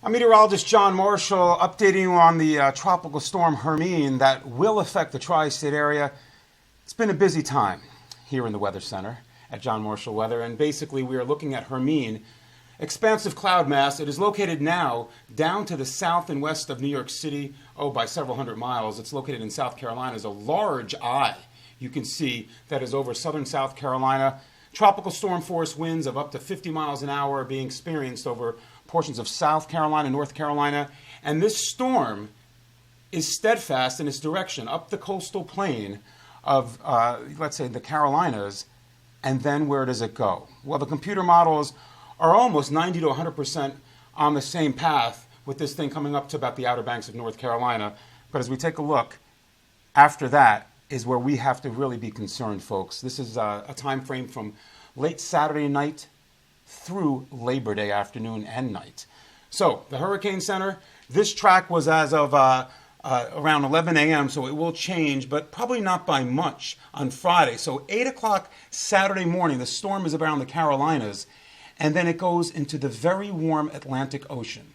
I'm meteorologist John Marshall, updating you on the Tropical Storm Hermine that will affect the tri-state area. It's been a busy time here in the Weather Center at John Marshall Weather, and basically we are looking at Hermine, expansive cloud mass. It is located now down to the south and west of New York City, by several hundred miles. It's located in South Carolina. It's a large eye you can see that is over southern South Carolina. Tropical storm force winds of up to 50 miles an hour are being experienced over portions of South Carolina, North Carolina, and this storm is steadfast in its direction up the coastal plain of, let's say, the Carolinas, and then where does it go? Well, the computer models are almost 90 to 100% on the same path with this thing coming up to about the Outer Banks of North Carolina. But as we take a look, after that is where we have to really be concerned, folks. This is a time frame from late Saturday night through Labor Day afternoon and night. So the Hurricane Center, this track was as of around 11 a.m., so it will change, but probably not by much on Friday. So 8 o'clock Saturday morning, the storm is around the Carolinas, and then it goes into the very warm Atlantic Ocean.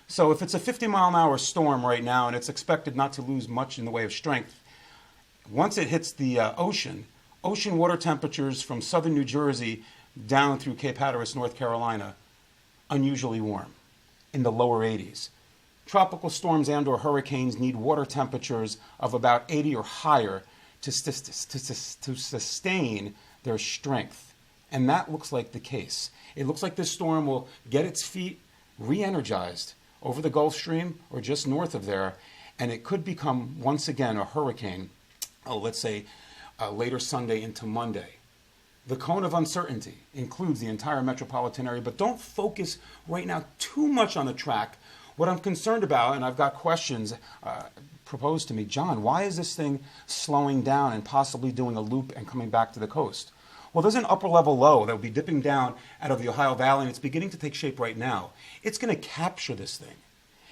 So if it's a 50-mile-an-hour storm right now, and it's expected not to lose much in the way of strength, once it hits the ocean water temperatures from southern New Jersey down through Cape Hatteras, North Carolina, unusually warm, in the lower 80s. Tropical storms and or hurricanes need water temperatures of about 80 or higher to sustain their strength. And that looks like the case. It looks like this storm will get its feet re-energized over the Gulf Stream or just north of there, and it could become once again a hurricane, let's say later Sunday into Monday. The cone of uncertainty includes the entire metropolitan area, but don't focus right now too much on the track. What I'm concerned about, and I've got questions proposed to me, John, why is this thing slowing down and possibly doing a loop and coming back to the coast? Well, there's an upper level low that will be dipping down out of the Ohio Valley, and it's beginning to take shape right now. It's going to capture this thing.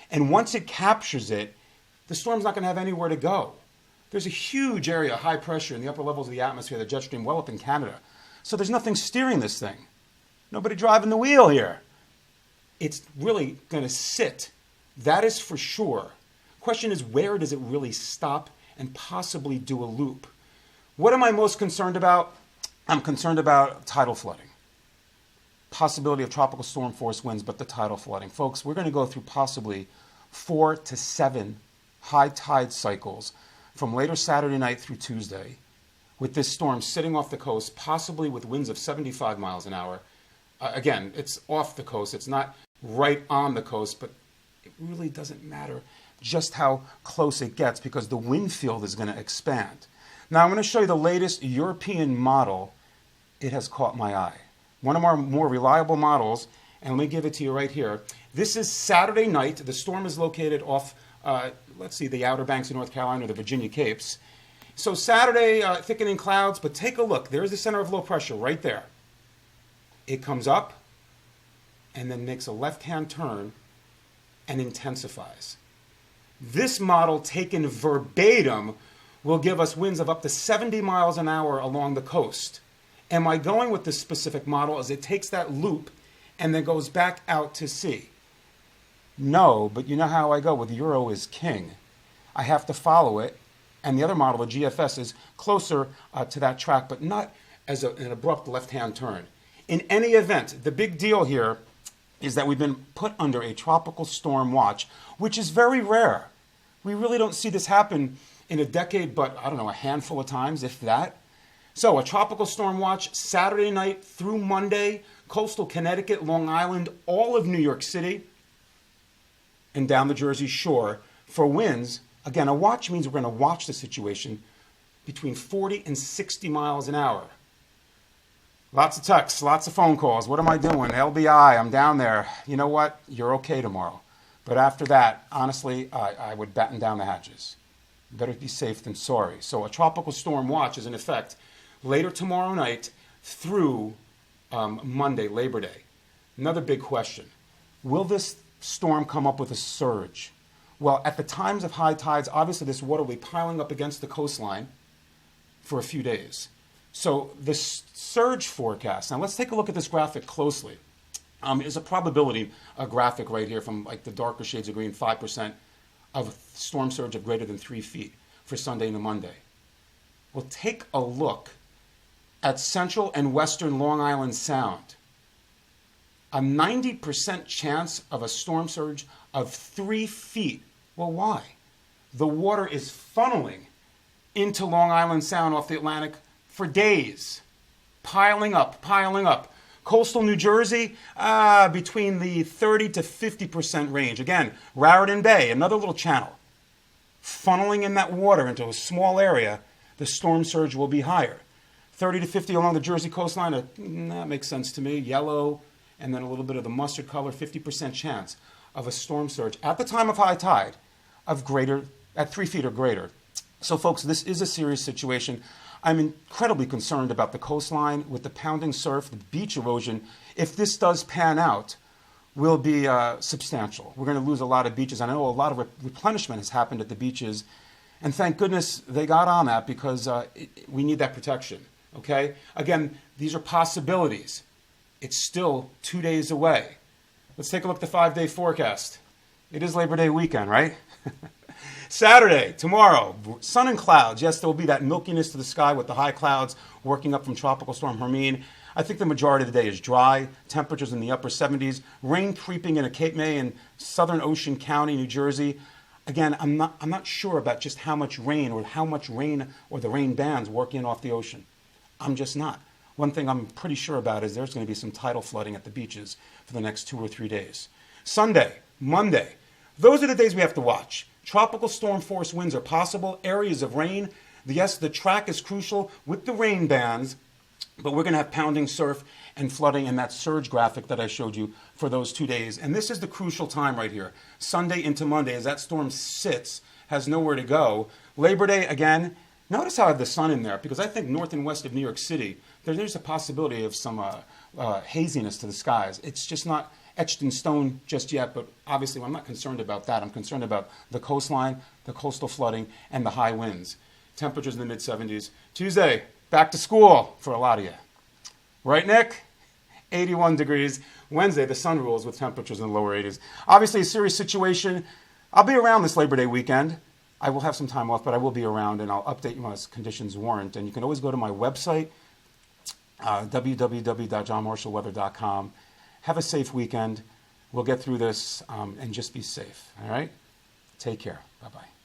And once it captures it, the storm's not going to have anywhere to go. There's a huge area of high pressure in the upper levels of the atmosphere, the jet stream, well up in Canada. So there's nothing steering this thing. Nobody driving the wheel here. It's really going to sit. That is for sure. Question is, where does it really stop and possibly do a loop? What am I most concerned about? I'm concerned about tidal flooding. Possibility of tropical storm force winds, but the tidal flooding. Folks, we're going to go through possibly 4 to 7 high tide cycles from later Saturday night through Tuesday, with this storm sitting off the coast, possibly with winds of 75 miles an hour. Again, it's off the coast. It's not right on the coast, but it really doesn't matter just how close it gets because the wind field is going to expand. Now, I'm going to show you the latest European model. It has caught my eye. One of our more reliable models, and let me give it to you right here. This is Saturday night. The storm is located off, the Outer Banks of North Carolina, or the Virginia Capes. So Saturday, thickening clouds, but take a look. There's the center of low pressure right there. It comes up and then makes a left-hand turn and intensifies. This model, taken verbatim, will give us winds of up to 70 miles an hour along the coast. Am I going with this specific model as it takes that loop and then goes back out to sea? No, but you know how I go with Euro is king. I have to follow it. And the other model, the GFS, is closer to that track, but not as an abrupt left-hand turn. In any event, the big deal here is that we've been put under a tropical storm watch, which is very rare. We really don't see this happen in a decade, but I don't know, a handful of times, if that. So a tropical storm watch Saturday night through Monday, coastal Connecticut, Long Island, all of New York City, and down the Jersey Shore for winds. Again, a watch means we're going to watch the situation between 40 and 60 miles an hour. Lots of texts, lots of phone calls. What am I doing? LBI, I'm down there. You know what? You're okay tomorrow. But after that, honestly, I would batten down the hatches. Better be safe than sorry. So a tropical storm watch is in effect later tomorrow night through Monday, Labor Day. Another big question. Will this storm come up with a surge? Well, at the times of high tides, obviously this water will be piling up against the coastline for a few days. So the surge forecast, now let's take a look at this graphic closely. Is a probability, a graphic right here from like the darker shades of green, 5% of storm surge of greater than 3 feet for Sunday into Monday. Well, take a look at central and western Long Island Sound. A 90% chance of a storm surge of 3 feet. Well, why? The water is funneling into Long Island Sound off the Atlantic for days, piling up, piling up. Coastal New Jersey, between the 30 to 50% range. Again, Raritan Bay, another little channel. Funneling in that water into a small area, the storm surge will be higher. 30 to 50 along the Jersey coastline, that makes sense to me. Yellow, and then a little bit of the mustard color, 50% chance of a storm surge at the time of high tide of greater, at 3 feet or greater. So folks, this is a serious situation. I'm incredibly concerned about the coastline with the pounding surf, the beach erosion. If this does pan out, will be substantial. We're going to lose a lot of beaches. I know a lot of replenishment has happened at the beaches, and thank goodness they got on that because we need that protection, okay? Again, these are possibilities. It's still 2 days away. Let's take a look at the 5-day forecast. It is Labor Day weekend, right? Saturday, tomorrow, sun and clouds. Yes, there will be that milkiness to the sky with the high clouds working up from Tropical Storm Hermine. I think the majority of the day is dry, temperatures in the upper 70s, rain creeping into Cape May and southern Ocean County, New Jersey. Again, I'm not sure about just how much rain or the rain bands work in off the ocean. I'm just not. One thing I'm pretty sure about is there's going to be some tidal flooding at the beaches for the next 2 or 3 days. Sunday, Monday, those are the days we have to watch. Tropical storm force winds are possible, areas of rain. Yes, the track is crucial with the rain bands, but we're going to have pounding surf and flooding in that surge graphic that I showed you for those 2 days. And this is the crucial time right here. Sunday into Monday, as that storm sits, has nowhere to go. Labor Day, again, notice how I have the sun in there, because I think north and west of New York City, there's a possibility of some haziness to the skies. It's just not etched in stone just yet, but obviously I'm not concerned about that. I'm concerned about the coastline, the coastal flooding, and the high winds. Temperatures in the mid-70s. Tuesday, back to school for a lot of you. Right, Nick? 81 degrees. Wednesday, the sun rules with temperatures in the lower 80s. Obviously a serious situation. I'll be around this Labor Day weekend. I will have some time off, but I will be around, and I'll update you as conditions warrant. And you can always go to my website, www.johnmarshallweather.com. Have a safe weekend. We'll get through this and just be safe. All right? Take care. Bye-bye.